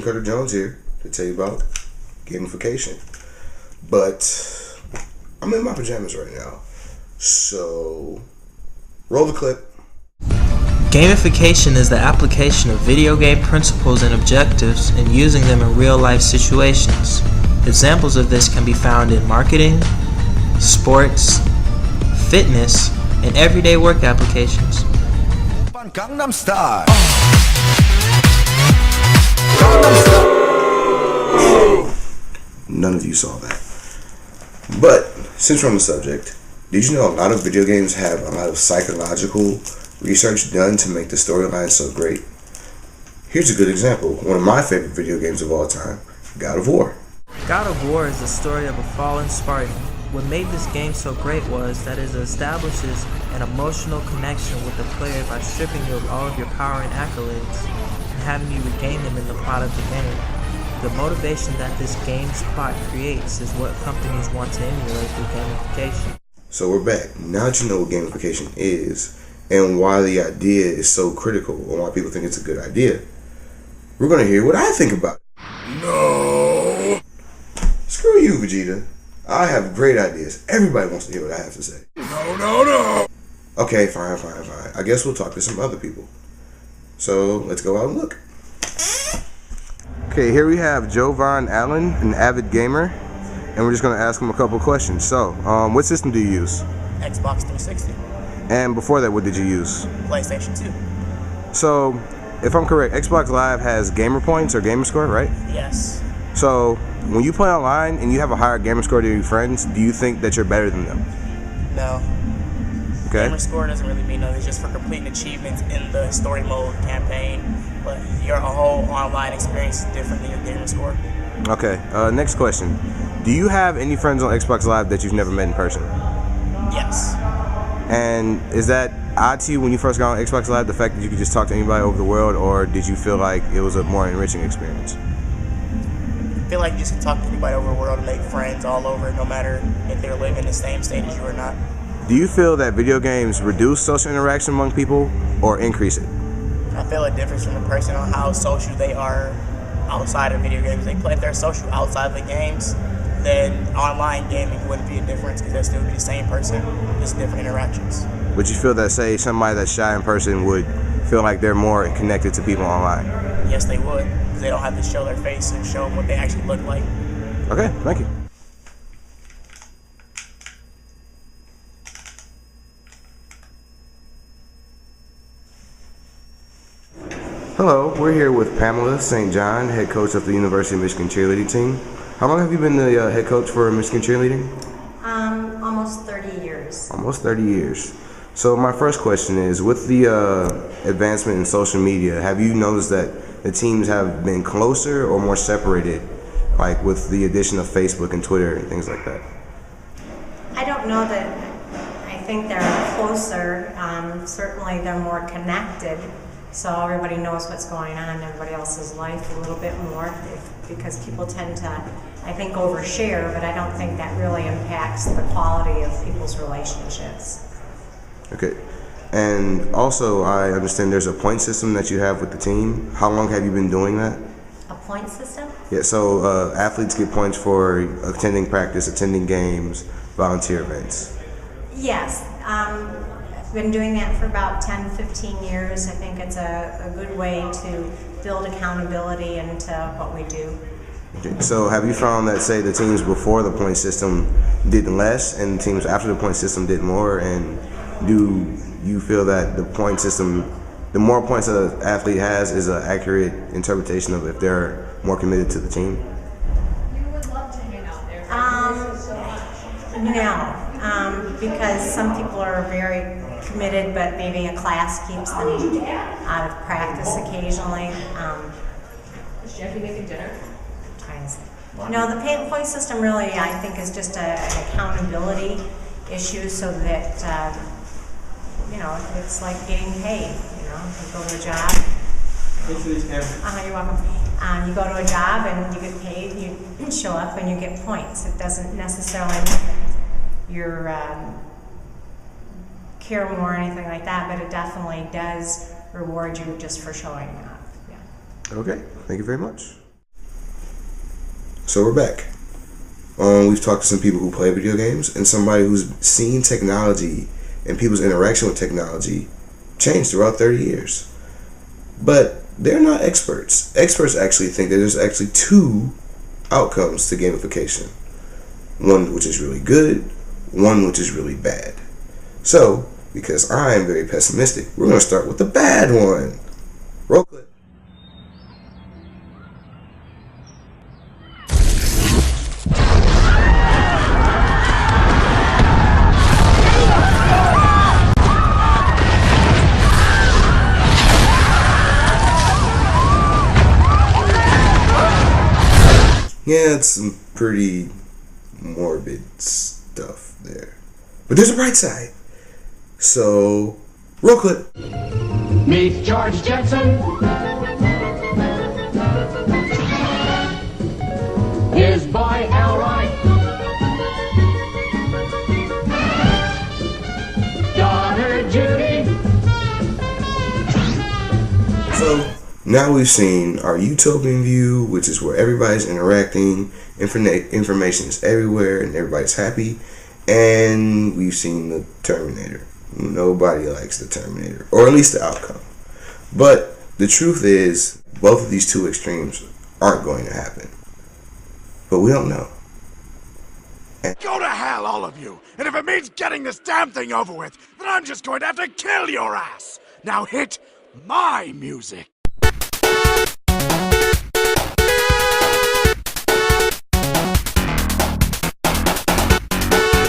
Stephen Carter Jones here to tell you about gamification. But I'm in my pajamas right now, so roll the clip. Gamification is the application of video game principles and objectives and using them in real-life situations. Examples of this can be found in marketing, sports, fitness, and everyday work applications. Gangnam Style. None of you saw that. But since we're on the subject, did you know a lot of video games have a lot of psychological research done to make the storyline so great? Here's a good example. One of my favorite video games of all time, God of War. God of War is the story of a fallen Spartan. What made this game so great was that it establishes an emotional connection with the player by stripping you of all of your power and accolades and having you regain them in the plot of the game. The motivation that this game's plot creates is what companies want to emulate through gamification. So we're back. Now that you know what gamification is and why the idea is so critical and why people think it's a good idea, we're going to hear what I think about it. No! Screw you, Vegeta. I have great ideas. Everybody wants to hear what I have to say. No. Okay, fine. I guess we'll talk to some other people. So let's go out and look. Okay, here we have Jovan Allen, an avid gamer, and we're just going to ask him a couple questions. So, what system do you use? Xbox 360. And before that, what did you use? PlayStation 2. So, if I'm correct, Xbox Live has gamer points or gamer score, right? Yes. So, when you play online and you have a higher gamer score than your friends, do you think that you're better than them? No. Okay. Gamer score doesn't really mean nothing. It's just for completing achievements in the story mode campaign. But your whole online experience is different than your gamer score. Okay. Next question. Do you have any friends on Xbox Live that you've never met in person? Yes. And is that odd to you when you first got on Xbox Live, the fact that you could just talk to anybody over the world, or did you feel like it was a more enriching experience? I feel like you just can talk to anybody over the world and make friends all over, no matter if they're living in the same state as you or not. Do you feel that video games reduce social interaction among people or increase it? I feel a difference from the person on how social they are outside of video games. If they're social outside of the games, then online gaming wouldn't be a difference because they'll still be the same person, just different interactions. Would you feel that, say, somebody that's shy in person would feel like they're more connected to people online? Yes, they would, because they don't have to show their face and show what they actually look like. Okay, thank you. Hello, we're here with Pamela St. John, head coach of the University of Michigan cheerleading team. How long have you been the head coach for Michigan cheerleading? Almost 30 years. Almost 30 years. So my first question is, with the advancement in social media, have you noticed that the teams have been closer or more separated, like with the addition of Facebook and Twitter and things like that? I don't know that I think they're closer. Certainly they're more connected, so everybody knows what's going on in everybody else's life a little bit more, because people tend to, I think, overshare, but I don't think that really impacts the quality of people's relationships. Okay. And also, I understand there's a point system that you have with the team. How long have you been doing that? A point system? Yeah, so athletes get points for attending practice, attending games, volunteer events. Yes. I've been doing that for about 10, 15 years. I think it's a good way to build accountability into what we do. Okay. So have you found that, say, the teams before the point system did less and the teams after the point system did more? And do you feel that the point system, the more points an athlete has, is an accurate interpretation of if they're more committed to the team? No, because some people are very committed, but maybe a class keeps them out of practice occasionally. Is Jackie making dinner? No, the point system really, I think, is just an accountability issue, so that it's like getting paid. You go to a job. You're welcome. You go to a job and you get paid. You show up and you get points. It doesn't necessarily mean you're care more or anything like that, but it definitely does reward you just for showing up. Yeah. Okay, thank you very much. So we're back. We've talked to some people who play video games and somebody who's seen technology and people's interaction with technology change throughout 30 years. But they're not experts. Experts actually think that there's actually two outcomes to gamification. One which is really good, one which is really bad. So, because I'm very pessimistic, we're going to start with the bad one. Roll clip. Yeah, it's some pretty morbid stuff there. But there's a bright side. So, roll clip. Meet George Jetson. His boy Elroy. Daughter Judy. So, now we've seen our utopian view, which is where everybody's interacting, information is everywhere, and everybody's happy. And we've seen the Terminator. Nobody likes the Terminator, or at least the outcome. But the truth is, both of these two extremes aren't going to happen. But we don't know. Go to hell, all of you! And if it means getting this damn thing over with, then I'm just going to have to kill your ass! Now hit my music!